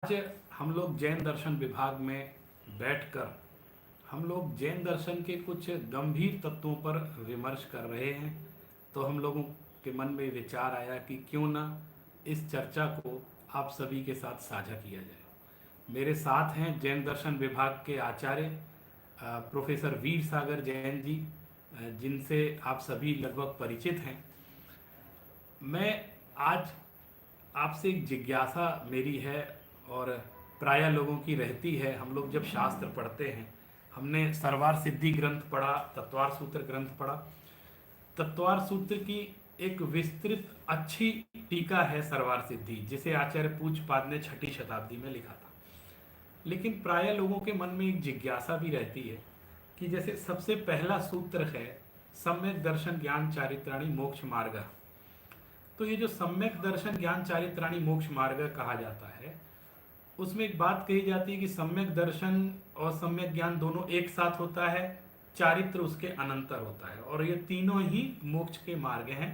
आज हम लोग जैन दर्शन विभाग में बैठकर हम लोग जैन दर्शन के कुछ गंभीर तत्वों पर विमर्श कर रहे हैं। तो हम लोगों के मन में विचार आया कि क्यों ना इस चर्चा को आप सभी के साथ साझा किया जाए। मेरे साथ हैं जैन दर्शन विभाग के आचार्य प्रोफेसर वीर सागर जैन जी, जिनसे आप सभी लगभग परिचित हैं। मैं आज आपसे एक जिज्ञासा मेरी है और प्रायः लोगों की रहती है। हम लोग जब शास्त्र पढ़ते हैं, हमने सर्वार सिद्धि ग्रंथ पढ़ा, तत्वार सूत्र ग्रंथ पढ़ा। तत्वार सूत्र की एक विस्तृत अच्छी टीका है सर्वार सिद्धि, जिसे आचार्य पूज्यपाद ने 6ठी शताब्दी में लिखा था। लेकिन प्रायः लोगों के मन में एक जिज्ञासा भी रहती है कि जैसे सबसे पहला सूत्र है सम्यक दर्शन ज्ञान चारित्राणी मोक्ष मार्ग। तो ये जो सम्यक दर्शन ज्ञान चारित्राणी मोक्ष मार्ग कहा जाता है, उसमें एक बात कही जाती है कि सम्यक दर्शन और सम्यक ज्ञान दोनों एक साथ होता है, चारित्र उसके अनंतर होता है, और ये तीनों ही मोक्ष के मार्ग हैं।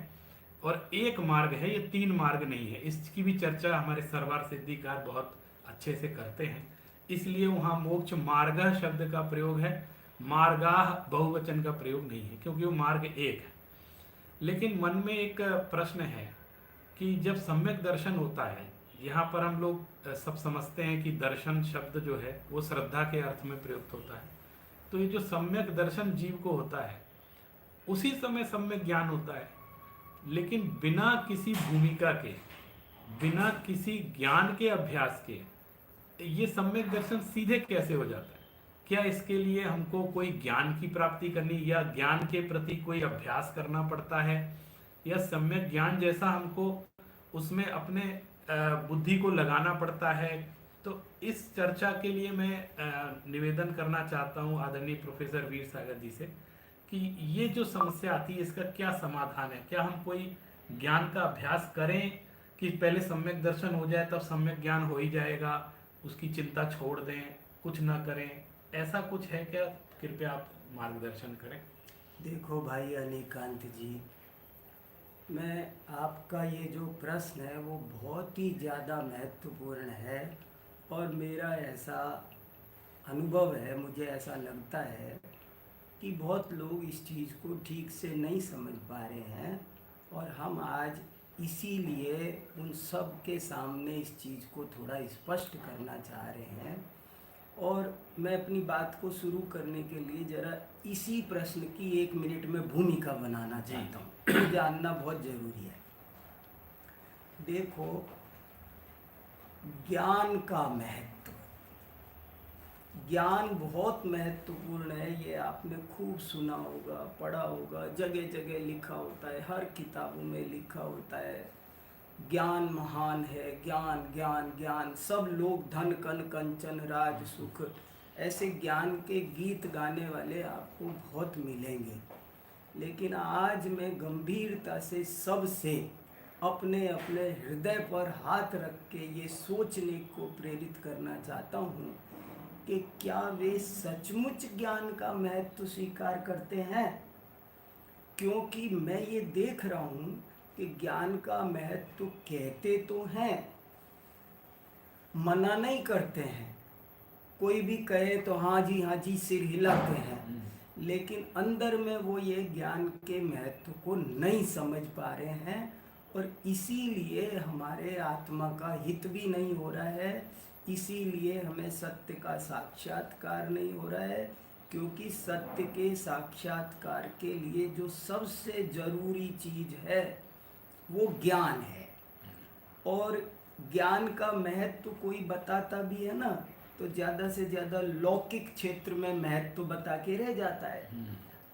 और एक मार्ग है, ये तीन मार्ग नहीं है। इसकी भी चर्चा हमारे सर्वार सिद्धिकार बहुत अच्छे से करते हैं। इसलिए वहाँ मोक्ष मार्ग शब्द का प्रयोग है, मार्गाह बहुवचन का प्रयोग नहीं है, क्योंकि वो मार्ग एक है। लेकिन मन में एक प्रश्न है कि जब सम्यक दर्शन होता है, यहाँ पर हम लोग सब समझते हैं कि दर्शन शब्द जो है वो श्रद्धा के अर्थ में प्रयुक्त होता है। तो ये जो सम्यक दर्शन जीव को होता है, उसी समय सम्यक ज्ञान होता है। लेकिन बिना किसी भूमिका के, बिना किसी ज्ञान के अभ्यास के ये सम्यक दर्शन सीधे कैसे हो जाता है? क्या इसके लिए हमको कोई ज्ञान की प्राप्ति करनी, या ज्ञान के प्रति कोई अभ्यास करना पड़ता है, या सम्यक ज्ञान जैसा हमको उसमें अपने बुद्धि को लगाना पड़ता है? तो इस चर्चा के लिए मैं निवेदन करना चाहता हूँ आदरणीय प्रोफेसर वीर सागर जी से कि ये जो समस्या आती है, इसका क्या समाधान है? क्या हम कोई ज्ञान का अभ्यास करें कि पहले सम्यक दर्शन हो जाए तब सम्यक ज्ञान हो ही जाएगा, उसकी चिंता छोड़ दें, कुछ ना करें? ऐसा कुछ है क्या? कृपया आप मार्गदर्शन करें। देखो भाई अनिकांत जी, मैं आपका ये जो प्रश्न है वो बहुत ही ज़्यादा महत्वपूर्ण है। और मेरा ऐसा अनुभव है, मुझे ऐसा लगता है कि बहुत लोग इस चीज़ को ठीक से नहीं समझ पा रहे हैं। और हम आज इसीलिए उन सब के सामने इस चीज़ को थोड़ा स्पष्ट करना चाह रहे हैं। और मैं अपनी बात को शुरू करने के लिए ज़रा इसी प्रश्न की 1 मिनट में भूमिका बनाना चाहता हूँ। ये जानना बहुत ज़रूरी है। देखो, ज्ञान का महत्व, ज्ञान बहुत महत्वपूर्ण है। ये आपने खूब सुना होगा, पढ़ा होगा, जगह जगह लिखा होता है, हर किताबों में लिखा होता है। ज्ञान महान है, ज्ञान ज्ञान ज्ञान, सब लोग धन कन कंचन राज सुख, ऐसे ज्ञान के गीत गाने वाले आपको बहुत मिलेंगे। लेकिन आज मैं गंभीरता से सबसे अपने अपने हृदय पर हाथ रख के ये सोचने को प्रेरित करना चाहता हूँ कि क्या वे सचमुच ज्ञान का महत्व स्वीकार करते हैं। क्योंकि मैं ये देख रहा हूँ कि ज्ञान का महत्व कहते तो हैं, मना नहीं करते हैं। कोई भी कहे तो हाँ जी सिर हिलाते हैं, लेकिन अंदर में वो ये ज्ञान के महत्व को नहीं समझ पा रहे हैं। और इसीलिए हमारे आत्मा का हित भी नहीं हो रहा है, इसीलिए हमें सत्य का साक्षात्कार नहीं हो रहा है। क्योंकि सत्य के साक्षात्कार के लिए जो सबसे ज़रूरी चीज़ है वो ज्ञान है। और ज्ञान का महत्व कोई बताता भी है ना, तो ज़्यादा से ज़्यादा लौकिक क्षेत्र में महत्व बता के रह जाता है।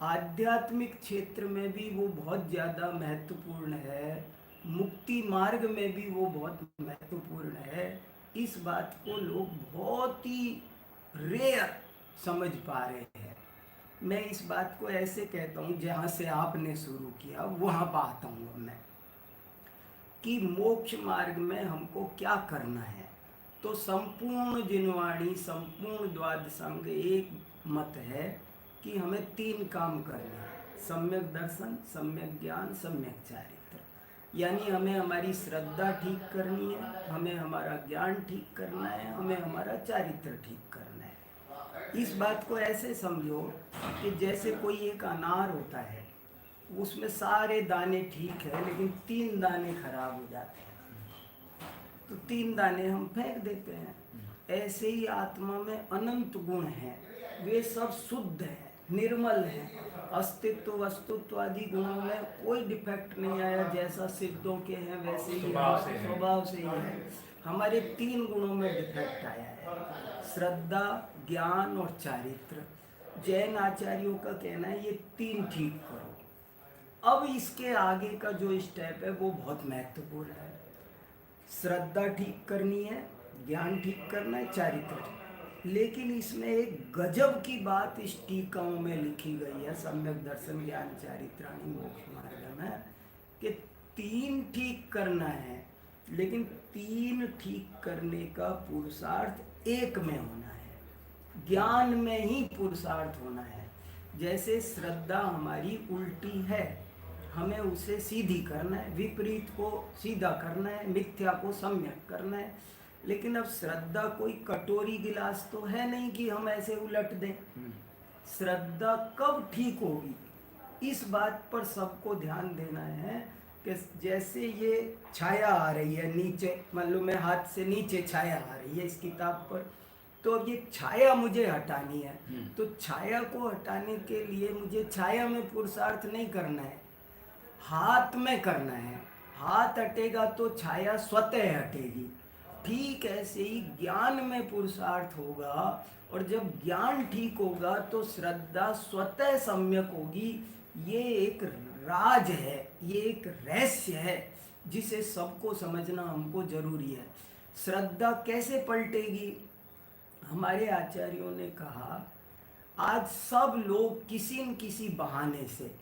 आध्यात्मिक क्षेत्र में भी वो बहुत ज़्यादा महत्वपूर्ण है, मुक्ति मार्ग में भी वो बहुत महत्वपूर्ण है। इस बात को लोग बहुत ही रेयर समझ पा रहे हैं। मैं इस बात को ऐसे कहता हूँ, जहाँ से आपने शुरू किया वहाँ पर आता हूँ अब मैं, कि मोक्ष मार्ग में हमको क्या करना है। तो संपूर्ण जिनवाणी, संपूर्ण द्वादशांग एक मत है कि हमें 3 काम करने हैं: सम्यक दर्शन, सम्यक ज्ञान, सम्यक चारित्र। यानी हमें हमारी श्रद्धा ठीक करनी है, हमें हमारा ज्ञान ठीक करना है, हमें हमारा चारित्र ठीक करना है। इस बात को ऐसे समझो कि जैसे कोई एक अनार होता है, उसमें सारे दाने ठीक है लेकिन 3 दाने खराब हो जाते हैं, तो 3 दाने हम फेंक देते हैं। ऐसे ही आत्मा में अनंत गुण हैं, वे सब शुद्ध हैं, निर्मल हैं, अस्तित्व वस्तुत्व आदि गुणों में कोई डिफेक्ट नहीं आया, जैसा सिद्धों के हैं वैसे ही स्वभाव से ही है। हमारे 3 गुणों में डिफेक्ट आया है, श्रद्धा, ज्ञान और चारित्र। जैन आचार्यों का कहना है ये 3 ठीक करो। अब इसके आगे का जो स्टेप है वो बहुत महत्वपूर्ण है। श्रद्धा ठीक करनी है, ज्ञान ठीक करना है, चारित्र ठीक। लेकिन इसमें एक गजब की बात इस टीकाओं में लिखी गई है, सम्यक दर्शन ज्ञान चारित्राणि मोक्ष मार्ग में, कि 3 ठीक करना है, लेकिन 3 ठीक करने का पुरुषार्थ एक में होना है, ज्ञान में ही पुरुषार्थ होना है। जैसे श्रद्धा हमारी उल्टी है, हमें उसे सीधी करना है, विपरीत को सीधा करना है, मिथ्या को सम्यक करना है। लेकिन अब श्रद्धा कोई कटोरी गिलास तो है नहीं कि हम ऐसे उलट दें। श्रद्धा कब ठीक होगी, इस बात पर सबको ध्यान देना है कि जैसे ये छाया आ रही है नीचे, मान लो मैं हाथ से नीचे छाया आ रही है इस किताब पर, तो अब ये छाया मुझे हटानी है, तो छाया को हटाने के लिए मुझे छाया में पुरुषार्थ नहीं करना है, हाथ में करना है। हाथ हटेगा तो छाया स्वतः हटेगी। ठीक ऐसे ही ज्ञान में पुरुषार्थ होगा, और जब ज्ञान ठीक होगा तो श्रद्धा स्वतः सम्यक होगी। ये एक राज है, ये एक रहस्य है जिसे सबको समझना हमको जरूरी है। श्रद्धा कैसे पलटेगी? हमारे आचार्यों ने कहा आज सब लोग किसी न किसी बहाने से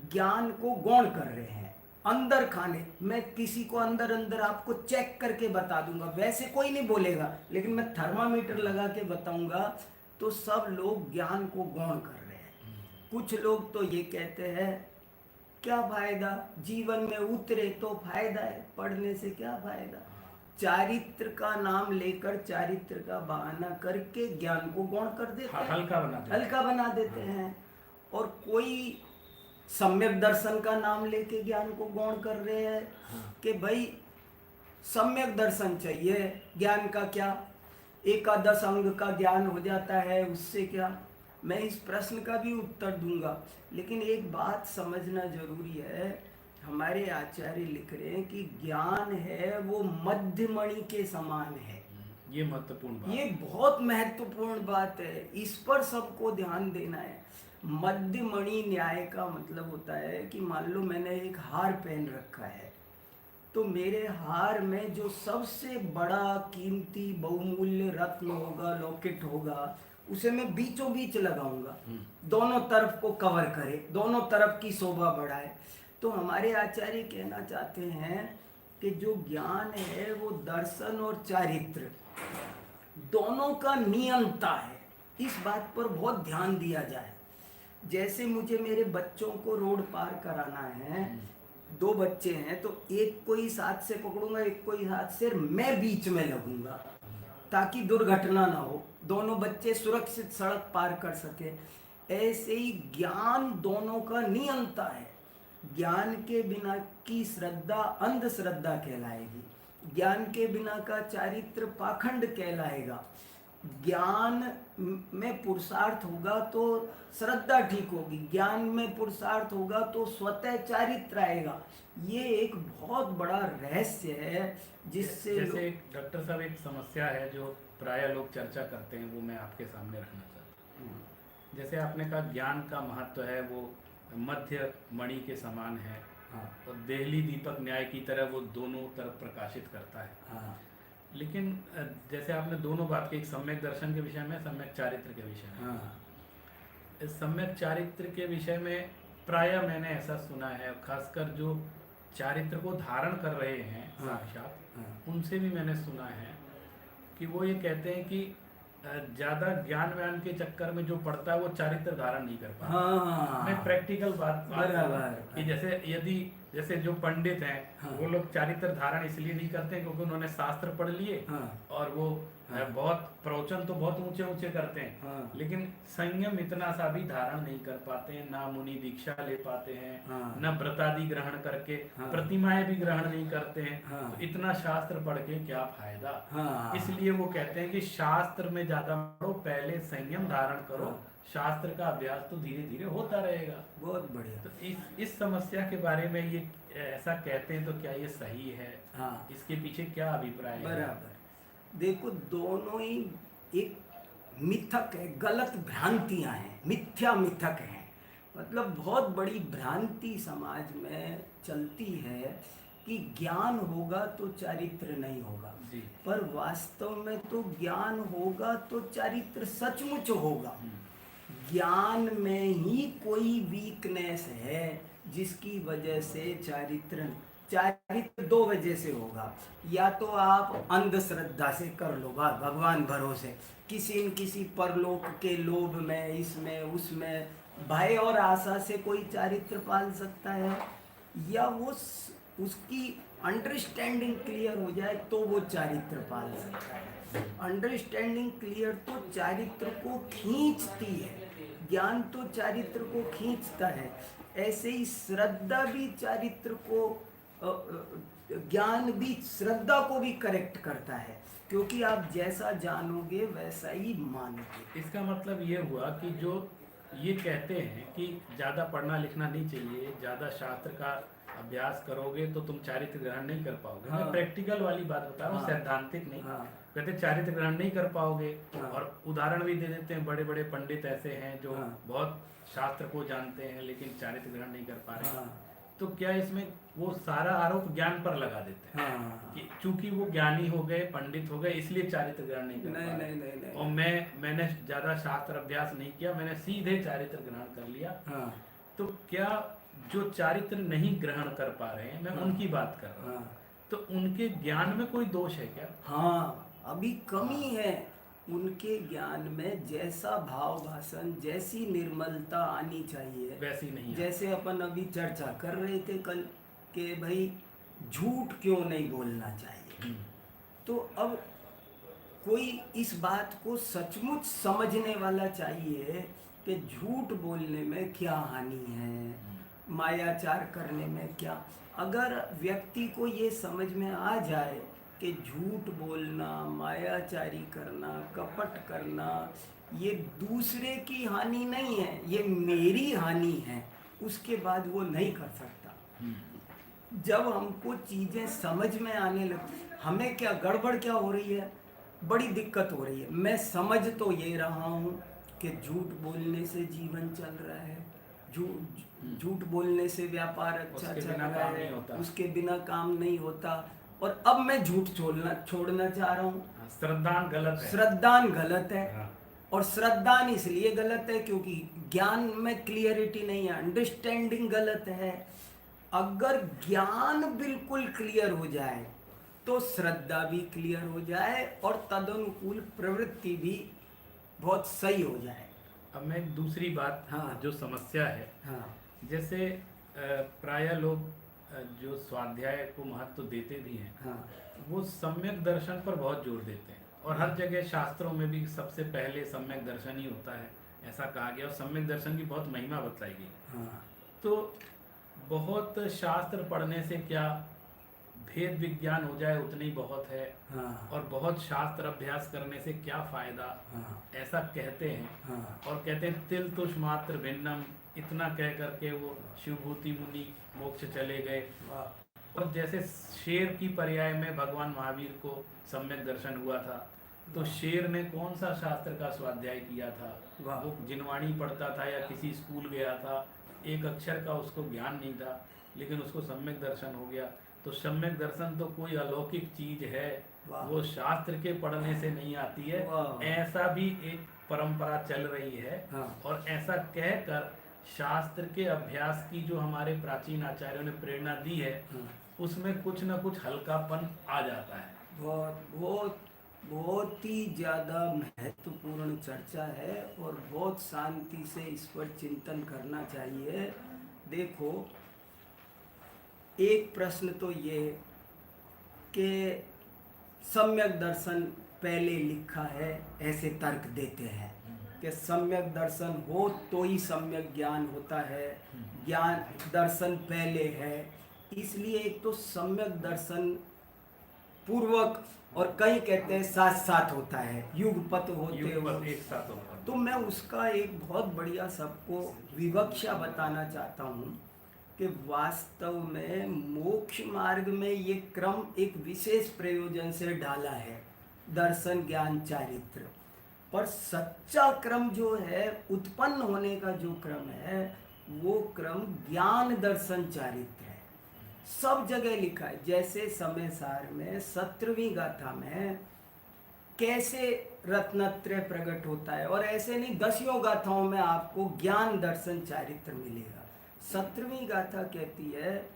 ज्ञान को गौण कर रहे हैं, अंदर खाने। मैं किसी को अंदर अंदर आपको चेक करके बता दूंगा, वैसे कोई नहीं बोलेगा, लेकिन मैं थर्मामीटर लगा के बताऊंगा तो सब लोग ज्ञान को गौण कर रहे हैं। कुछ लोग तो ये कहते हैं क्या फायदा, जीवन में उतरे तो फायदा है, पढ़ने से क्या फायदा। चारित्र का नाम लेकर चारित्र का बहाना करके ज्ञान को गौण कर देते हैं, हल्का बना देते हैं। और कोई सम्यक दर्शन का नाम लेके ज्ञान को गौण कर रहे हैं कि भाई सम्यक दर्शन चाहिए, ज्ञान का क्या, एकादश अंग का ज्ञान हो जाता है, उससे क्या। मैं इस प्रश्न का भी उत्तर दूंगा, लेकिन एक बात समझना जरूरी है। हमारे आचार्य लिख रहे हैं कि ज्ञान है वो मध्यमणि के समान है। ये महत्वपूर्ण बात, ये बहुत महत्वपूर्ण बात है, इस पर सबको ध्यान देना है। मध्यमणि न्याय का मतलब होता है कि मान लो मैंने एक हार पहन रखा है, तो मेरे हार में जो सबसे बड़ा कीमती बहुमूल्य रत्न होगा, लॉकेट होगा, उसे मैं बीचों बीच लगाऊंगा, दोनों तरफ को कवर करे, दोनों तरफ की शोभा बढ़ाए। तो हमारे आचार्य कहना चाहते हैं कि जो ज्ञान है वो दर्शन और चारित्र दोनों का नियंता है। इस बात पर बहुत ध्यान दिया जाए। जैसे मुझे मेरे बच्चों को रोड पार कराना है, 2 बच्चे हैं तो एक को इस हाथ से पकड़ूंगा, एक को इस हाथ से, मैं बीच में लगूंगा ताकि दुर्घटना ना हो, दोनों बच्चे सुरक्षित सड़क पार कर सके। ऐसे ही ज्ञान दोनों का नियंता है। ज्ञान के बिना की श्रद्धा अंधश्रद्धा कहलाएगी, ज्ञान के बिना का चारित्र पाखंड कहलाएगा। ज्ञान में पुरुषार्थ होगा तो श्रद्धा ठीक होगी, ज्ञान में पुरुषार्थ होगा तो स्वतः चारित्र आएगा। ये एक बहुत बड़ा रहस्य है जिससे जैसे डॉक्टर साहब एक समस्या है जो प्राय लोग चर्चा करते हैं, वो मैं आपके सामने रखना चाहता हूँ। जैसे आपने कहा ज्ञान का महत्व है वो मध्य मणि के समान है, और देहली दीपक न्याय की तरह वो दोनों तरफ प्रकाशित करता है। लेकिन जैसे आपने दोनों बात की, एक सम्यक दर्शन के विषय में, सम्यक चारित्र के विषय में। इस सम्यक चारित्र के विषय में प्रायः मैंने ऐसा सुना है, खासकर जो चारित्र को धारण कर रहे हैं साक्षात, उनसे भी मैंने सुना है कि वो ये कहते हैं कि ज़्यादा ज्ञान व्यान के चक्कर में जो पढ़ता है वो चारित्र धारण नहीं कर पाता। मैं प्रैक्टिकल बात कि जैसे यदि जैसे जो पंडित हैं हाँ। वो लोग चारित्र धारण इसलिए नहीं करते हैं क्योंकि उन्होंने शास्त्र पढ़ लिए हाँ। और वो हाँ। बहुत प्रवचन तो बहुत ऊंचे ऊंचे करते हैं, हाँ। लेकिन संयम इतना सा भी धारण नहीं कर पाते हैं, ना मुनि दीक्षा ले पाते हैं, हाँ। ना व्रतादि ग्रहण करके हाँ। प्रतिमाएं भी ग्रहण नहीं करते हैं। हाँ। तो इतना शास्त्र पढ़ के क्या फायदा। हाँ। इसलिए वो कहते हैं कि शास्त्र में ज्यादा पढ़ो, पहले संयम धारण करो, हाँ। शास्त्र का अभ्यास तो धीरे धीरे होता रहेगा। बहुत बढ़िया। तो इस समस्या के बारे में ये ऐसा कहते हैं, तो क्या ये सही है? हाँ, इसके पीछे क्या अभिप्राय है? बराबर। देखो, दोनों ही एक मिथक है, गलत भ्रांतियां हैं, मिथ्या मिथक हैं। मतलब बहुत बड़ी भ्रांति समाज में चलती है कि ज्ञान होगा तो चारित्र नहीं होगा, जी। पर वास्तव में तो ज्ञान होगा तो चारित्र सचमुच होगा। ज्ञान में ही कोई वीकनेस है जिसकी वजह से चारित्र दो वजह से होगा। या तो आप अंधश्रद्धा से कर लो, भगवान भरोसे, किसी न किसी परलोक के लोभ में, इसमें उसमें भय और आशा से कोई चारित्र पाल सकता है, या वो उसकी अंडरस्टैंडिंग क्लियर हो जाए तो वो चारित्र पाल सकता है। अंडरस्टैंडिंग क्लियर तो चारित्र को खींचती है, ज्ञान तो चारित्र को खींचता है। ऐसे ही श्रद्धा भी चारित्र को, ज्ञान भी श्रद्धा को भी करेक्ट करता है, क्योंकि आप जैसा जानोगे वैसा ही मानोगे। इसका मतलब ये हुआ कि जो ये कहते हैं कि ज़्यादा पढ़ना लिखना नहीं चाहिए, ज़्यादा शास्त्र का अभ्यास करोगे तो तुम चारित्र ग्रहण नहीं कर पाओगे। हाँ। मैं प्रैक्टिकल वाली बात बता रहा हूँ, हाँ। सैद्धांतिक नहीं। हाँ। कहते चारित्र ग्रहण नहीं कर पाओगे। हाँ। और उदाहरण भी दे देते हैं, बड़े बड़े पंडित ऐसे हैं जो हाँ। बहुत शास्त्र को जानते हैं लेकिन चारित्र ग्रहण नहीं कर पा रहे। हाँ। तो क्या इसमें वो सारा आरोप ज्ञान पर लगा देते हैं हाँ। कि चूंकि वो ज्ञानी हो गए, पंडित हो गए, इसलिए चारित्र ग्रहण नहीं कर पा नहीं रहे। नहीं नहीं नहीं। और मैंने ज्यादा शास्त्र अभ्यास नहीं किया, मैंने सीधे चारित्र ग्रहण कर लिया। हाँ। तो क्या जो चारित्र नहीं ग्रहण कर पा रहे हैं, मैं हाँ। उनकी बात कर रहा हूँ, हाँ। तो उनके ज्ञान में कोई दोष है क्या? हाँ, अभी कमी है उनके ज्ञान में। जैसा भाव भाषण, जैसी निर्मलता आनी चाहिए, वैसी नहीं है। जैसे अपन अभी चर्चा कर रहे थे कल कि भाई झूठ क्यों नहीं बोलना चाहिए, तो अब कोई इस बात को सचमुच समझने वाला चाहिए कि झूठ बोलने में क्या हानि है, मायाचार करने में क्या। अगर व्यक्ति को ये समझ में आ जाए कि झूठ बोलना, मायाचारी करना, कपट करना, ये दूसरे की हानि नहीं है, ये मेरी हानि है, उसके बाद वो नहीं कर सकता। जब हमको चीज़ें समझ में आने लगती, हमें क्या गड़बड़ क्या हो रही है, बड़ी दिक्कत हो रही है। मैं समझ तो ये रहा हूँ कि झूठ बोलने से जीवन चल रहा है, झूठ बोलने से व्यापार अच्छा चल रहा है, उसके बिना काम नहीं होता, और अब मैं झूठ छोड़ना चाह रहा हूँ। श्रद्धान गलत है। श्रद्धान गलत है। हाँ। और श्रद्धान इसलिए गलत है क्योंकि ज्ञान में क्लियरिटी नहीं है, अंडरस्टैंडिंग गलत है। अगर ज्ञान बिल्कुल क्लियर हो जाए तो श्रद्धा भी क्लियर हो जाए और तदनुकूल प्रवृत्ति भी बहुत सही हो जाए। अब मैं एक दूसरी बात, हाँ। जो समस्या है, हाँ। जैसे प्रायः लोग जो स्वाध्याय को महत्व देते भी हैं, हाँ। वो सम्यक दर्शन पर बहुत जोर देते हैं, और हर जगह शास्त्रों में भी सबसे पहले सम्यक दर्शन ही होता है, ऐसा कहा गया, और सम्यक दर्शन की बहुत महिमा बतलाई गई। हाँ। तो बहुत शास्त्र पढ़ने से क्या भेद विज्ञान हो जाए उतनी ही बहुत है, हाँ। और बहुत शास्त्र अभ्यास करने से क्या फायदा, हाँ। ऐसा कहते हैं। हाँ। और कहते हैं तिल तुष मात्र भिन्नम, इतना कह करके वो शिवभूति मुनि मोक्ष चले गए। और जैसे शेर की पर्याय में भगवान महावीर को सम्यक दर्शन हुआ था, तो शेर ने कौन सा शास्त्र का स्वाध्याय किया था? वो जिनवाणी पढ़ता था या किसी स्कूल गया था, एक अक्षर का उसको ज्ञान नहीं था, लेकिन उसको सम्यक दर्शन हो गया। तो सम्यक दर्शन तो कोई अलौकिक चीज है, वो शास्त्र के पढ़ने से नहीं आती है, ऐसा भी एक परंपरा चल रही है। हाँ। और ऐसा कहकर शास्त्र के अभ्यास की जो हमारे प्राचीन आचार्यों ने प्रेरणा दी है, उसमें कुछ न कुछ हल्कापन आ जाता है। बहुत बहुत बहुत ही ज़्यादा महत्वपूर्ण चर्चा है और बहुत शांति से इस पर चिंतन करना चाहिए। देखो, एक प्रश्न तो ये है कि सम्यक दर्शन पहले लिखा है, ऐसे तर्क देते हैं कि सम्यक दर्शन हो तो ही सम्यक ज्ञान होता है, ज्ञान दर्शन पहले है, इसलिए एक तो सम्यक दर्शन पूर्वक और कई कहते हैं साथ साथ होता है, युगपत होते युगपत हुए। एक साथ होगा। तो मैं उसका एक बहुत बढ़िया सबको विवक्षा बताना चाहता हूँ कि वास्तव में मोक्ष मार्ग में ये क्रम एक विशेष प्रयोजन से डाला है, दर्शन ज्ञान चारित्र। पर सच्चा क्रम जो है, उत्पन्न होने का जो क्रम है, वो क्रम ज्ञान दर्शन चारित्र है। सब जगह लिखा है, जैसे समय सार में 17वीं गाथा में कैसे रत्नत्रय प्रकट होता है, और ऐसे नहीं 10 गाथाओं में आपको ज्ञान दर्शन चारित्र मिलेगा। 17वीं गाथा कहती है,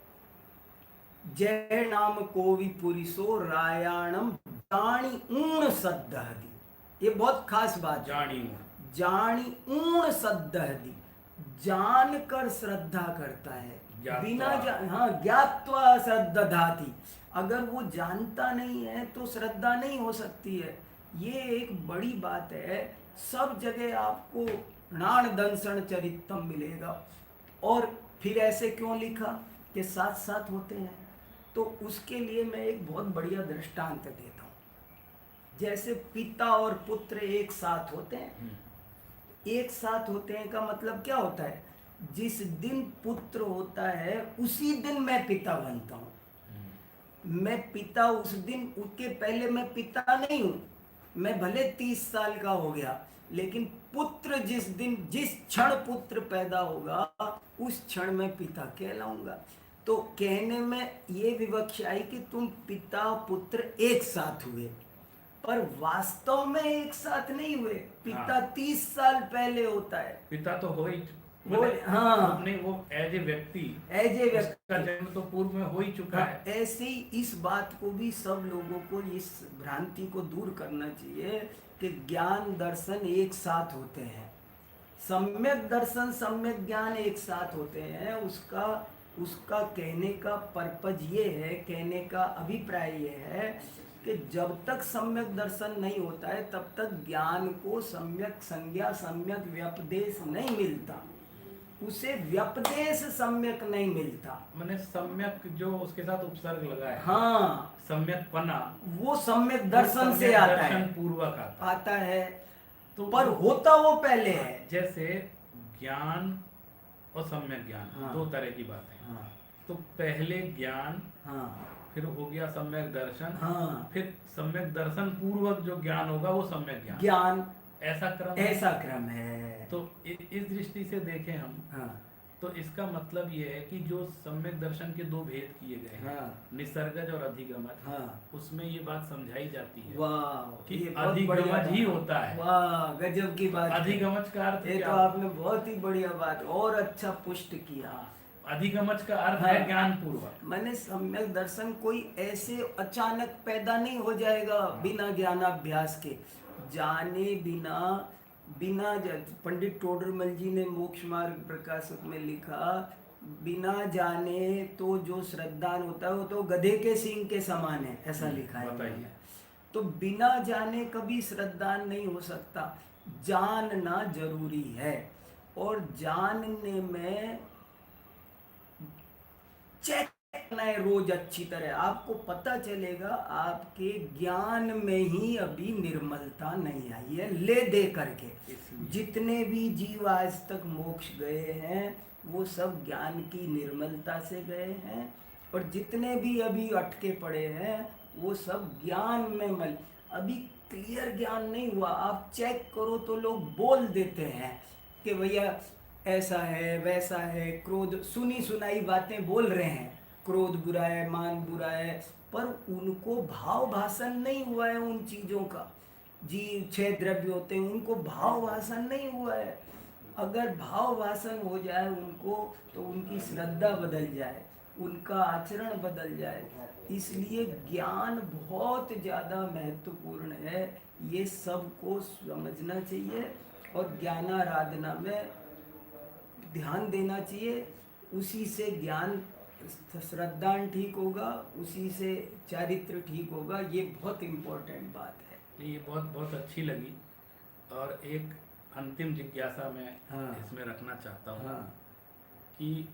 जय नाम कोवि पुरिसो रायाणम जानी ऊण सद्दहदी। ये बहुत खास बात है, जानी ऊण सद्दहदी, जान कर श्रद्धा करता है, बिना ज्ञात्वा श्रद्धाति। अगर वो जानता नहीं है तो श्रद्धा नहीं हो सकती है। ये एक बड़ी बात है। सब जगह आपको नाण दंसन चरितम मिलेगा। और फिर ऐसे क्यों लिखा कि साथ साथ होते हैं? तो उसके लिए मैं एक बहुत बढ़िया दृष्टांत देता हूँ। जैसे पिता और पुत्र एक साथ होते हैं, एक साथ होते हैं का मतलब क्या होता है? जिस दिन पुत्र होता है उसी दिन मैं पिता बनता हूँ। मैं पिता उस दिन, उसके पहले मैं पिता नहीं हूँ। मैं भले 30 साल का हो गया, लेकिन पुत्र जिस दिन, जिस क्षण पुत्र पैदा होगा उस क्षण मैं पिता कहलाऊंगा। तो कहने में ये विवक्षा आई कि तुम पिता पुत्र एक साथ हुए, पर वास्तव में एक साथ नहीं हुए। पिता 30 साल पहले होता है। पिता तो हो ही, हाँ, नहीं, वो एज ए व्यक्ति, उसका जन्म तो पूर्व में हो ही चुका है। ऐसे ही इस बात को भी सब लोगों को, इस भ्रांति को दूर करना चाहिए कि ज्ञान दर्शन एक साथ होते हैं, सम्यक दर्शन सम्यक ज्ञान एक साथ होते हैं। उसका कहने का पर्पज ये है, कहने का अभिप्राय ये है कि जब तक सम्यक दर्शन नहीं होता है तब तक ज्ञान को सम्यक संज्ञा, सम्यक व्यपदेश नहीं मिलता, उसे व्यपदेश सम्यक नहीं मिलता। मैंने सम्यक जो उसके साथ उपसर्ग लगा है, हाँ, सम्यक पना, वो सम्यक दर्शन से आता है, दर्शन पूर्वक आता है। तो पर होता वो पहले है। जैसे ज्ञान और सम्यक ज्ञान, हाँ, 2 तरह की बात है। हाँ, तो पहले ज्ञान, हाँ, फिर हो गया सम्यक दर्शन, हाँ, फिर सम्यक दर्शन पूर्वक जो ज्ञान होगा वो सम्यक ज्ञान, ऐसा क्रम है। तो इस दृष्टि से देखें हम, हाँ, तो इसका मतलब ये है कि जो सम्यक दर्शन के 2 भेद किए गए हैं, हाँ, निसर्गज और अधिगमज, हाँ, उसमें ये बात समझाई जाती है वाह, कि ये बहुत अधिगमज बढ़िया ही होता है। वाह, गजब की बात है। अधिगमज का अर्थ ये क्या? तो आपने बहुत ही बढ़िया बात और अच्छा पुष्ट किया। अधिगमज का अर्थ हाँ, है ज्ञान पूर्वक। मैंने सम्यक दर्शन कोई ऐसे अचानक पैदा नहीं हो जाएगा बिना ज्ञानाभ्यास के, जाने बिना। पंडित टोडरमल जी ने मोक्ष मार्ग प्रकाशक में लिखा, बिना जाने तो जो श्रद्धान होता है वो तो गधे के सींग के समान है, ऐसा लिखा है। बताइए। तो बिना जाने कभी श्रद्धान नहीं हो सकता, जानना जरूरी है। और जानने में चेक करना है रोज अच्छी तरह, आपको पता चलेगा आपके ज्ञान में ही अभी निर्मलता नहीं आई है, ले दे करके। जितने भी जीव आज तक मोक्ष गए हैं वो सब ज्ञान की निर्मलता से गए हैं, और जितने भी अभी अटके पड़े हैं वो सब ज्ञान में मल, अभी क्लियर ज्ञान नहीं हुआ। आप चेक करो तो लोग बोल देते हैं कि भैया ऐसा है वैसा है, क्रोध, सुनी सुनाई बातें बोल रहे हैं, क्रोध बुरा है, मान बुरा है, पर उनको भाव भाषण नहीं हुआ है उन चीज़ों का। जीव 6 द्रव्य होते हैं, उनको भाव भाषण नहीं हुआ है। अगर भाव भाषण हो जाए उनको तो उनकी श्रद्धा बदल जाए, उनका आचरण बदल जाए। इसलिए ज्ञान बहुत ज़्यादा महत्वपूर्ण है, ये सबको समझना चाहिए और ज्ञानाराधना में ध्यान देना चाहिए, उसी से ज्ञान श्रद्धान ठीक होगा, उसी से चारित्र ठीक होगा। ये बहुत इम्पोर्टेंट बात है। नहीं, ये बहुत बहुत अच्छी लगी। और एक अंतिम जिज्ञासा मैं हाँ। इसमें रखना चाहता हूँ हाँ कि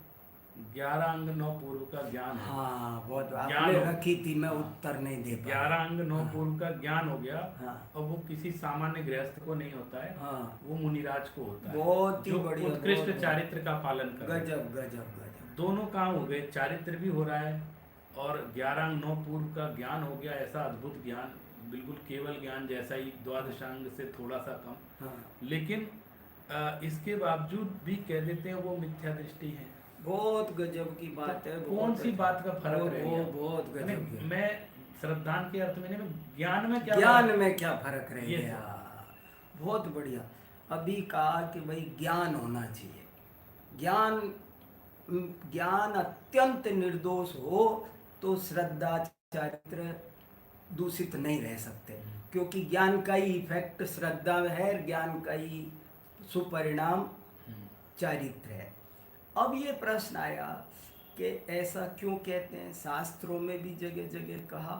11 अंग 9 पूर्व का ज्ञान हो। हाँ, बहुत ज्ञान आपने हो। रखी थी, मैं हाँ। उत्तर नहीं दे पाया। 11 अंग 9 हाँ। पूर्व का ज्ञान हो गया। हाँ। और वो किसी सामान्य गृहस्थ को नहीं होता है, हाँ, वो मुनिराज को होता है, बहुत ही जो बढ़िया, उत्कृष्ट बहुत चारित्र का पालन कर रहे हैं। गजब गजब गजब। दोनों काम हो गए, चारित्र भी हो रहा है और 11 अंग 9 पूर्व का ज्ञान हो गया। ऐसा अद्भुत ज्ञान, बिल्कुल केवल ज्ञान जैसा ही, द्वादशांग से थोड़ा सा कम। हाँ, लेकिन इसके बावजूद भी कह देते हैं वो मिथ्या दृष्टि है। बहुत गजब की बात है। कौन बहुत सी गजब। बात का फर्क वो रह गया? बहुत यानी गजब है। मैं श्रद्धान के अर्थ में नहीं, मैं ज्ञान में क्या ज्ञान फर्क? में क्या फर्क रह ये गया? बहुत बढ़िया। अभी कहा कि भाई ज्ञान होना चाहिए। ज्ञान ज्ञान अत्यंत निर्दोष हो तो श्रद्धा चारित्र दूषित नहीं रह सकते, क्योंकि ज्ञान का ही इफेक्ट श्रद्धा में है, ज्ञान का ही सुपरिणाम चारित्र है। अब ये प्रश्न आया कि ऐसा क्यों कहते हैं? शास्त्रों में भी जगह जगह कहा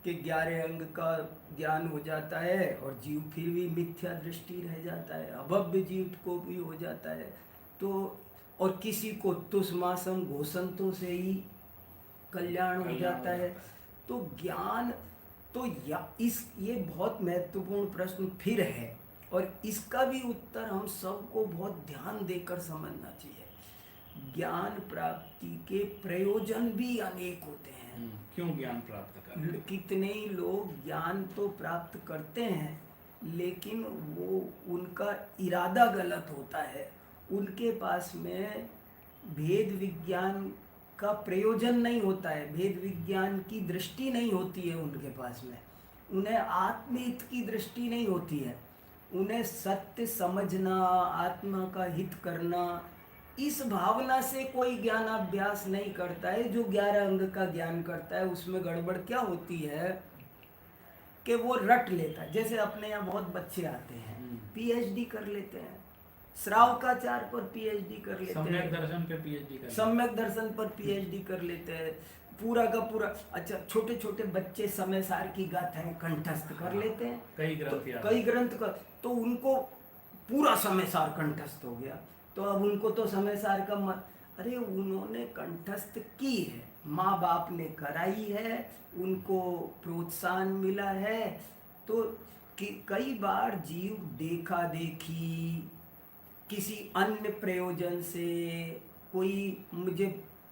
कि 11 अंग का ज्ञान हो जाता है और जीव फिर भी मिथ्या दृष्टि रह जाता है, अभव्य जीव को भी हो जाता है। तो और किसी को तुष्मासम घोषंतों से ही कल्याण हो जाता है। तो ज्ञान तो ये बहुत महत्वपूर्ण प्रश्न फिर है, और इसका भी उत्तर हम सबको बहुत ध्यान देकर समझना चाहिए। ज्ञान प्राप्ति के प्रयोजन भी अनेक होते हैं। क्यों ज्ञान प्राप्त करें? कितने ही लोग ज्ञान तो प्राप्त करते हैं, लेकिन वो उनका इरादा गलत होता है। उनके पास में भेद विज्ञान का प्रयोजन नहीं होता है, भेद विज्ञान की दृष्टि नहीं होती है उनके पास में। उन्हें आत्महित की दृष्टि नहीं होती है। उन्हें सत्य समझना, आत्मा का हित करना, इस भावना से कोई ज्ञानाभ्यास नहीं करता है। जो 11 अंग का ज्ञान करता है उसमें गड़बड़ क्या होती है कि वो रट लेता है। जैसे अपने यहाँ बहुत बच्चे आते हैं, पीएचडी कर लेते हैं, श्रावकाचार पर पीएचडी कर लेते हैं, सम्यक दर्शन पे पीएचडी कर, सम्यक दर्शन पर पीएचडी कर लेते हैं, पूरा का पूरा। अच्छा, छोटे छोटे बच्चे समय सार की गाथाएं कंठस्थ कर लेते हैं, कई ग्रंथ याद, कई ग्रंथ का, तो उनको पूरा समय सार कंठस्थ हो गया। तो अब उनको तो समय सार का अरे उन्होंने कंठस्थ की है, माँ बाप ने कराई है, उनको प्रोत्साहन मिला है। तो कई बार जीव देखा देखी, किसी अन्य प्रयोजन से, कोई मुझे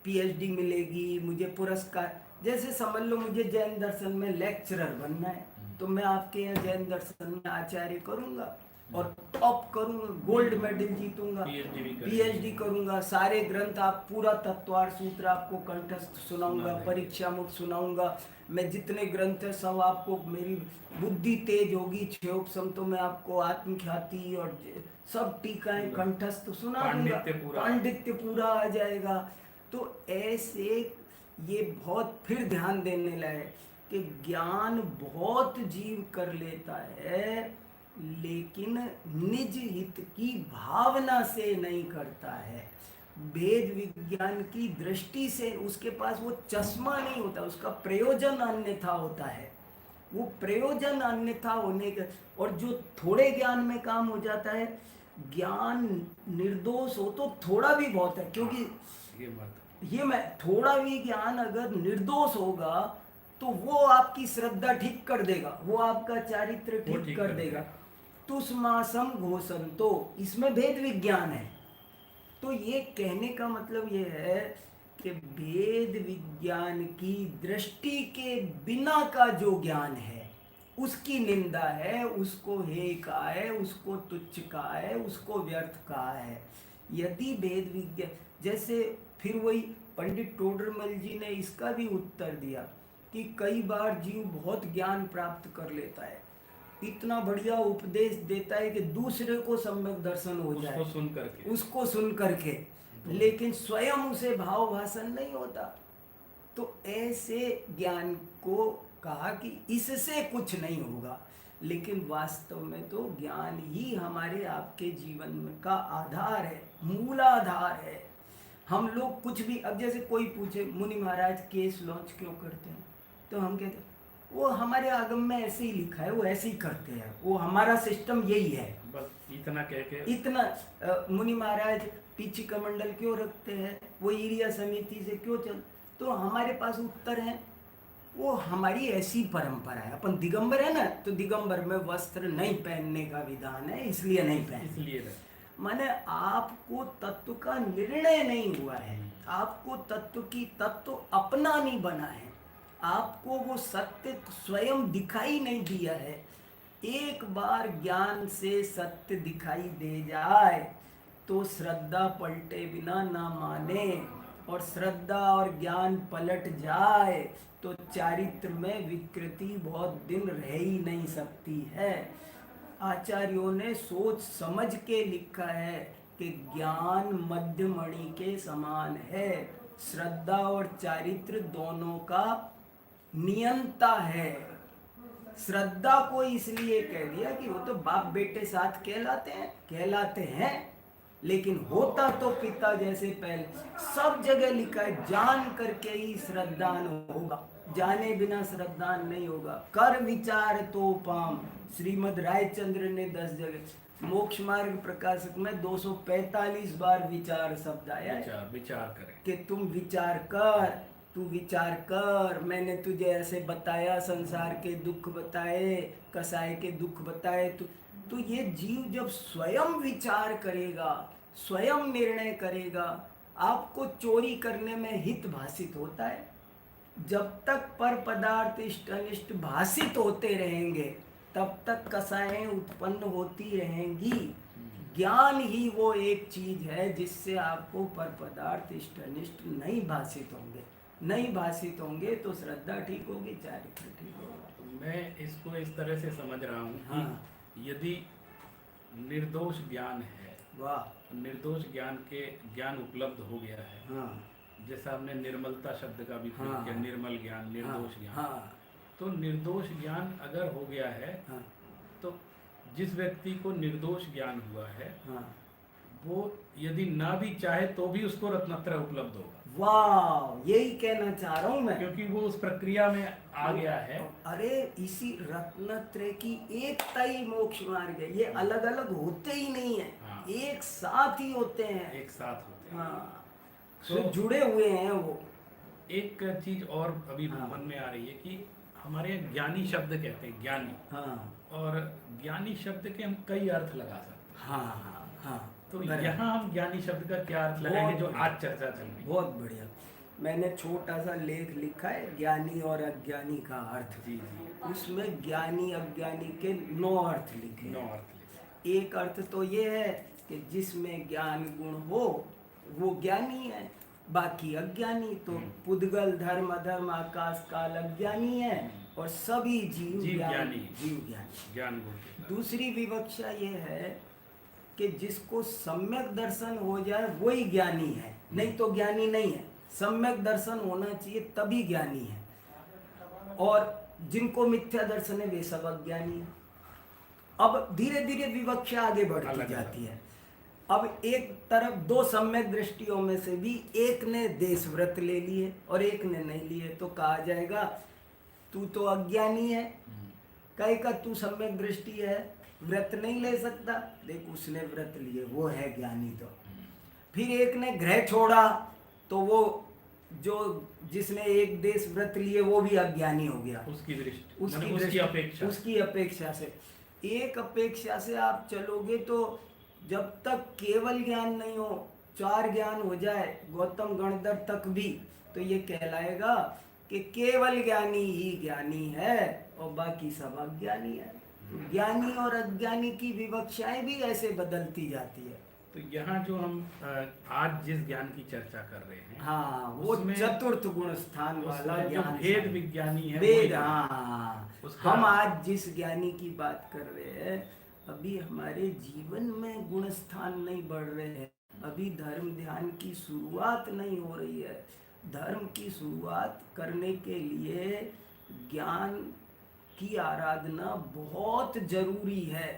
पीएचडी मिलेगी, मुझे पुरस्कार, जैसे समझ लो मुझे जैन दर्शन में लेक्चरर बनना है, तो मैं आपके यहाँ जैन दर्शन में आचार्य करूँगा और टॉप करूँगा, गोल्ड मेडल जीतूंगा, पीएचडी करूँगा, सारे ग्रंथ आप पूरा तत्वार्थ सूत्र आपको कंठस्थ सुनाऊंगा, परीक्षा मुक्त सुनाऊंगा, मैं जितने ग्रंथ है सब आपको, मेरी बुद्धि तेज होगी, क्षयोपम तो मैं आपको आत्मख्याति और सब टीकाएं कंठस्थ सुना दूंगा, पांडित्य पूरा आ जाएगा। तो ऐसे ये बहुत फिर ध्यान देने लायक कि ज्ञान बहुत जीव कर लेता है, लेकिन निज हित की भावना से नहीं करता है, भेद विज्ञान की दृष्टि से। उसके पास वो चश्मा नहीं होता, उसका प्रयोजन अन्यथा होता है, वो प्रयोजन अन्यथा होने के। और जो थोड़े ज्ञान में काम हो जाता है, ज्ञान निर्दोष हो तो थोड़ा भी बहुत है, क्योंकि ये मैं थोड़ा भी ज्ञान अगर निर्दोष होगा तो वो आपकी श्रद्धा ठीक कर देगा, वो आपका चारित्र ठीक कर देगा। तुष्मासम घोषंतो, इसमें भेद विज्ञान है। तो ये कहने का मतलब ये है कि भेद विज्ञान की दृष्टि के बिना का जो ज्ञान है उसकी निंदा है, उसको हे कहा है, उसको तुच्छ कहा है, उसको व्यर्थ कहा है। यदि भेद विज्ञान, जैसे फिर वही पंडित टोडरमल जी ने इसका भी उत्तर दिया कि कई बार जीव बहुत ज्ञान प्राप्त कर लेता है, इतना बढ़िया उपदेश देता है कि दूसरे को सम्यक दर्शन हो जाए उसको सुन करके, लेकिन स्वयं उसे भाव भाषण नहीं होता। तो ऐसे ज्ञान को कहा कि इससे कुछ नहीं होगा, लेकिन वास्तव में तो ज्ञान ही हमारे आपके जीवन का आधार है, मूलाधार है। हम लोग कुछ भी, अब जैसे कोई पूछे मुनि महाराज केस लॉन्च क्यों करते हैं, तो हम कहते हैं वो हमारे आगम में ऐसे ही लिखा है, वो ऐसे ही करते हैं, वो हमारा सिस्टम यही है। बस इतना कह के इतना मुनि महाराज पीछी कमंडल क्यों रखते हैं, वो ईरिया समिति से क्यों चल, तो हमारे पास उत्तर है, वो हमारी ऐसी परंपरा है। अपन दिगंबर है ना, तो दिगंबर में वस्त्र नहीं पहनने का विधान है, इसलिए नहीं पहन, इसलिए माने आपको तत्व का निर्णय नहीं हुआ है, आपको तत्व की तत्व अपना नहीं बना है, आपको वो सत्य स्वयं दिखाई नहीं दिया है। एक बार ज्ञान से सत्य दिखाई दे जाए तो श्रद्धा पलटे बिना ना माने, और श्रद्धा और ज्ञान पलट जाए तो चारित्र में विकृति बहुत दिन रह ही नहीं सकती है। आचार्यों ने सोच समझ के लिखा है कि ज्ञान मध्यमणि के समान है, श्रद्धा और चारित्र दोनों का नियंता है। श्रद्धा को इसलिए कह दिया कि वो तो बाप बेटे साथ कहलाते हैं, लेकिन होता तो पिता जैसे पहले। सब जगह लिखा है जान करके ही श्रद्धान होगा, जाने बिना श्रद्धान नहीं होगा। कर विचार तो पाम, श्रीमद रायचंद्र ने 10 जगह, मोक्ष मार्ग प्रकाशक में 245 बार विचार शब्द आया है, विचार करें कि तुम विचार कर, तू विचार कर, मैंने तुझे ऐसे बताया, संसार के दुख बताए, कसाय के दुख बताए, तो ये जीव जब स्वयं विचार करेगा, स्वयं निर्णय करेगा, आपको चोरी करने में हित भाषित होता है। जब तक पर पदार्थ इष्ट अनिष्ट भाषित होते रहेंगे तब तक कसाएं उत्पन्न होती रहेंगी। ज्ञान ही वो एक चीज है जिससे आपको पर पदार्थ इष्ट अनिष्ट नहीं भाषित होंगे, नहीं भाषित होंगे तो श्रद्धा ठीक होगी, चारित्र ठीक होगा। मैं इसको इस तरह से समझ रहा हूँ कि यदि निर्दोष ज्ञान है, वाह, निर्दोष ज्ञान उपलब्ध हो गया है, हाँ, जैसा हमने निर्मलता शब्द का भी प्रयोग किया, निर्मल ज्ञान, निर्दोष ज्ञान, हाँ, तो निर्दोष ज्ञान अगर हो गया है, हाँ, तो जिस व्यक्ति को निर्दोष ज्ञान हुआ है, हाँ, वो यदि ना भी चाहे तो भी उसको रत्नत्रय उपलब्ध होगा। वाह, यही कहना चाह रहा हूँ मैं, क्योंकि वो उस प्रक्रिया में आ गया है। अरे इसी रत्नत्रय की एकता ही मोक्ष मार्ग है, ये अलग अलग होते ही नहीं है, हाँ, एक साथ ही होते हैं, एक साथ होते हैं, हाँ, तो जुड़े हुए हैं वो। एक चीज और अभी हाँ, मन में आ रही है कि हमारे यहाँ ज्ञानी शब्द कहते हैं, ज्ञानी, हाँ, और ज्ञानी शब्द के हम कई अर्थ लगा सकते हैं। हाँ, हाँ, हाँ, तो यहाँ हम ज्ञानी शब्द का क्या अर्थ लगाएंगे जो आज चर्चा चल रही है? बहुत बढ़िया, मैंने छोटा सा लेख लिखा है, ज्ञानी और अज्ञानी का अर्थ। जी जी, उसमें ज्ञानी अज्ञानी के 9 अर्थ लिखे, 9 अर्थ लिखे। एक अर्थ तो ये है कि जिसमें ज्ञान गुण हो वो ज्ञानी है, बाकी अज्ञानी। तो पुद्गल धर्म अधर्म आकाश काल अज्ञानी है, और सभी जीव ज्ञानी, जीव ज्ञानी, ज्ञान गुण। दूसरी विवक्षा ये है कि जिसको सम्यक दर्शन हो जाए वही ज्ञानी है, नहीं तो ज्ञानी नहीं है। सम्यक दर्शन होना चाहिए तभी ज्ञानी है, और जिनको मिथ्या दर्शन है वे सब अज्ञानी है। अब धीरे धीरे विवक्षा आगे बढ़ती जाती है। अब एक तरफ 2 सम्यक दृष्टियों में से भी एक ने देश व्रत ले लिए और एक ने नहीं लिए, तो कहा जाएगा तू तो अज्ञानी है, कहेगा तू सम्यक दृष्टि है, व्रत नहीं ले सकता, देख उसने व्रत लिए वो है ज्ञानी। तो फिर एक ने ग्रह छोड़ा, तो वो जो जिसने एक देश व्रत लिए वो भी अज्ञानी हो गया, उसकी दृष्टि, उसकी अपेक्षा से। एक अपेक्षा से आप चलोगे तो जब तक केवल ज्ञान नहीं हो, 4 ज्ञान हो जाए गौतम गणधर तक भी, तो ये कहलाएगा कि केवल ज्ञानी ही ज्ञानी है और बाकी सब अज्ञानी है। तो ज्ञानी और अज्ञानी की विवक्षाएं भी ऐसे बदलती जाती है। तो यहाँ जो हम आज जिस ज्ञान की चर्चा कर रहे हैं, हाँ, वो चतुर्थ गुण स्थान वाला ज्ञान, भेद विज्ञानी है, वेद। हाँ, हम आज जिस ज्ञानी की बात कर रहे हैं, अभी हमारे जीवन में गुण स्थान नहीं बढ़ रहे हैं, अभी धर्म ध्यान की शुरुआत नहीं हो रही है। धर्म की शुरुआत करने के लिए ज्ञान की आराधना बहुत जरूरी है।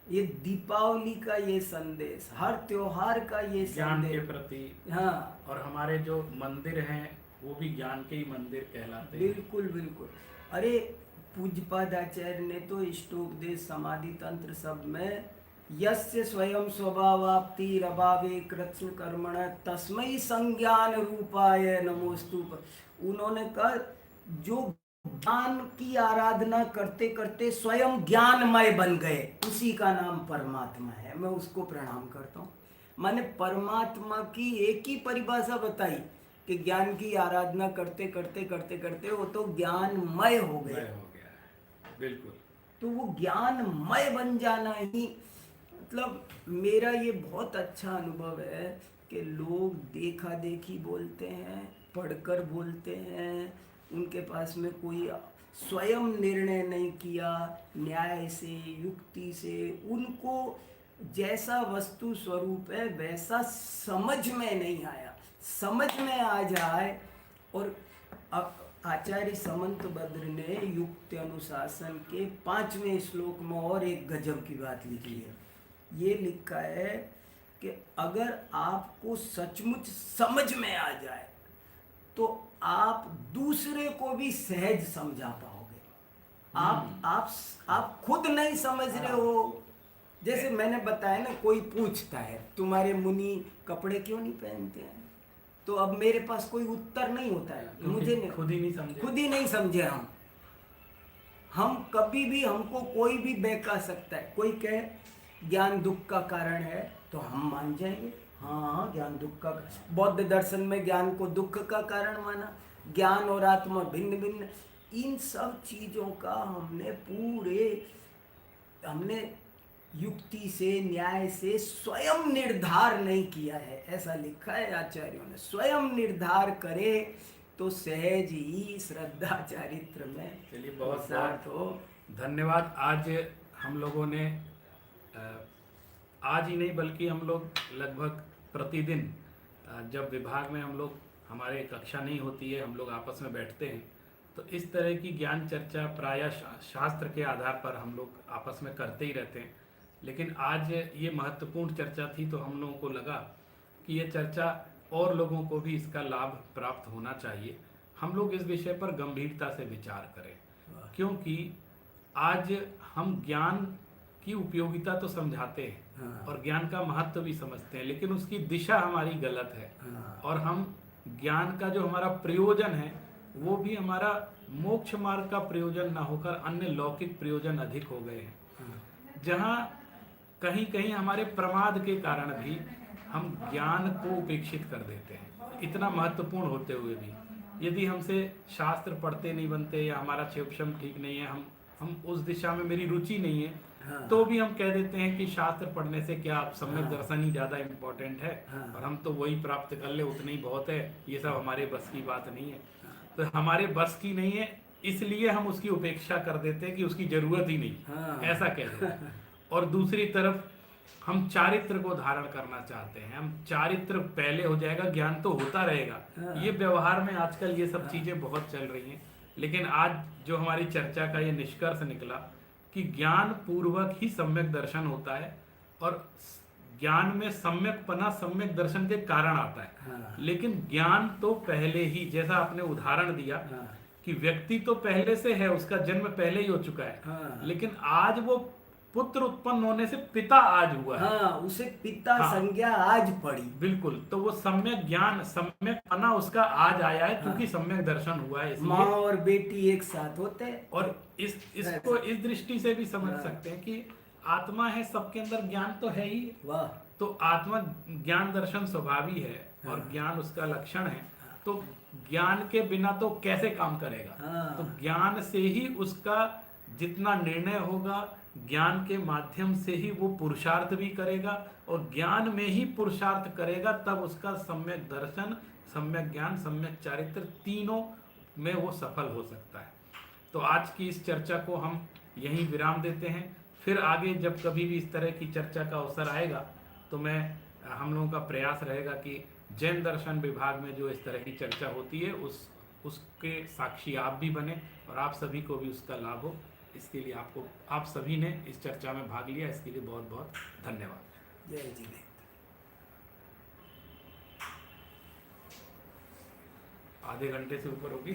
ये दीपावली का ये संदेश, हर त्योहार का ये ज्ञान के संदेश। प्रति। हाँ, और हमारे जो मंदिर हैं वो भी ज्ञान के ही मंदिर कहलाते हैं। बिल्कुल बिल्कुल। अरे पूज्यपाद आचार्य ने तो इष्टोपदेश समाधि तंत्र सब में यस्य स्वयं स्वभावाप्तिरभावे कृत्स्न कर्मण तस्मै संज्ञान रूपाय नमोस्तु, उन्होंने कहा जो ज्ञान की आराधना करते करते स्वयं ज्ञानमय बन गए, उसी का नाम परमात्मा है। मैं उसको प्रणाम करता हूँ। मैंने परमात्मा की एक ही परिभाषा बताई कि ज्ञान की आराधना करते करते करते करते वो तो ज्ञानमय हो गए। मय हो गया है, बिल्कुल। तो वो ज्ञानमय बन जाना ही, मतलब मेरा ये बहुत अच्छा अनुभव है कि लोग देखा देखी बोलते हैं, पढ़कर बोलते हैं, उनके पास में कोई स्वयं निर्णय नहीं किया न्याय से युक्ति से, उनको जैसा वस्तु स्वरूप है वैसा समझ में नहीं आया। समझ में आ जाए। और आचार्य समंत भद्र ने युक्त अनुशासन के 5वें श्लोक में और एक गजब की बात लिखी है। ये लिखा है कि अगर आपको सचमुच समझ में आ जाए तो आप दूसरे को भी सहज समझा पाओगे। आप खुद नहीं समझ रहे हो। जैसे मैंने बताया ना, कोई पूछता है तुम्हारे मुनि कपड़े क्यों नहीं पहनते हैं, तो अब मेरे पास कोई उत्तर नहीं होता है, मुझे नहीं, खुद ही नहीं समझे। हम कभी भी, हमको कोई भी बहका सकता है। कोई कहे ज्ञान दुख का कारण है तो हम मान जाएंगे, हाँ ज्ञान दुख का। बौद्ध दर्शन में ज्ञान को दुख का कारण माना। ज्ञान और आत्मा भिन्न भिन्न, इन सब चीज़ों का हमने युक्ति से न्याय से स्वयं निर्धार नहीं किया है। ऐसा लिखा है आचार्यों ने, स्वयं निर्धार करे तो सहज ही श्रद्धा चारित्र में। चलिए, बहुत बहुत धन्यवाद। आज हम लोगों ने आज ही नहीं बल्कि हम लोग लगभग प्रतिदिन जब विभाग में हम लोग, हमारे कक्षा नहीं होती है, हम लोग आपस में बैठते हैं, तो इस तरह की ज्ञान चर्चा प्रायः शास्त्र के आधार पर हम लोग आपस में करते ही रहते हैं। लेकिन आज ये महत्वपूर्ण चर्चा थी तो हम लोगों को लगा कि ये चर्चा और लोगों को भी इसका लाभ प्राप्त होना चाहिए। हम लोग इस विषय पर गंभीरता से विचार करें, क्योंकि आज हम ज्ञान की उपयोगिता तो समझाते हैं, हाँ। और ज्ञान का महत्व भी समझते हैं, लेकिन उसकी दिशा हमारी गलत है। हाँ। और हम ज्ञान का जो हमारा प्रयोजन है वो भी हमारा मोक्ष मार्ग का प्रयोजन ना होकर अन्य लौकिक प्रयोजन अधिक हो गए हैं, जहाँ कहीं कहीं हमारे प्रमाद के कारण भी हम ज्ञान को उपेक्षित कर देते हैं। इतना महत्वपूर्ण होते हुए भी यदि हमसे शास्त्र पढ़ते नहीं बनते, या हमारा क्षेपक्षम ठीक नहीं है, हम उस दिशा में मेरी रुचि नहीं है, हाँ। तो भी हम कह देते हैं कि शास्त्र पढ़ने से क्या, सम्यक दर्शन ही ज़्यादा इम्पोर्टेंट है, हाँ। और हम तो वही प्राप्त कर ले उतना ही बहुत है, ये सब हमारे बस की बात नहीं है। तो हमारे बस की नहीं है इसलिए हम उसकी उपेक्षा कर देते हैं कि उसकी जरूरत ही नहीं, हाँ। ऐसा कह देते हैं। और दूसरी तरफ हम चारित्र को धारण करना चाहते हैं। हम चारित्र पहले हो जाएगा, ज्ञान तो होता रहेगा। हाँ। ये व्यवहार में आजकल ये सब चीजें बहुत चल रही हैं, लेकिन आज जो हमारी चर्चा का ये निष्कर्ष निकला कि ज्ञान पूर्वक ही सम्यक दर्शन होता है, और ज्ञान में सम्यकपना सम्यक दर्शन के कारण आता है। हाँ। लेकिन ज्ञान तो पहले ही, जैसा आपने उदाहरण दिया हाँ। कि व्यक्ति तो पहले से है, उसका जन्म पहले ही हो चुका है, हाँ। लेकिन आज वो पुत्र उत्पन्न होने से पिता आज हुआ है। हाँ, उसे पिता हाँ। संज्ञा आज पड़ी। बिल्कुल, तो वो सम्यक ज्ञान, सम्यक पना उसका आज आया है, क्योंकि हाँ। सम्यक दर्शन हुआ है। माँ और बेटी एक साथ होते हैं। और इसको इस दृष्टि से भी समझ सकते हैं कि आत्मा है, सबके अंदर ज्ञान तो है ही। वाह। तो आत्मा ज्ञान दर्शन स्वभावी है, और ज्ञान उसका लक्षण है। तो ज्ञान के बिना तो कैसे काम करेगा? हाँ। तो ज्ञान से ही उसका जितना निर्णय होगा, ज्ञान के माध्यम से ही वो पुरुषार्थ भी करेगा, और ज्ञान में ही पुरुषार्थ करेगा, तब उसका सम्यक दर्शन, सम्यक ज्ञान, सम्यक चारित्र, तीनों में वो सफल हो सकता है। तो आज की इस चर्चा को हम यहीं विराम देते हैं। फिर आगे जब कभी भी इस तरह की चर्चा का अवसर आएगा तो हम लोगों का प्रयास रहेगा कि जैन दर्शन विभाग में जो इस तरह की चर्चा होती है उसके साक्षी आप भी बने, और आप सभी को भी उसका लाभ हो। इसके लिए आपको, आप सभी ने इस चर्चा में भाग लिया, इसके लिए बहुत बहुत धन्यवाद। जय जिनेन्द्र। आधे घंटे से ऊपर होगी।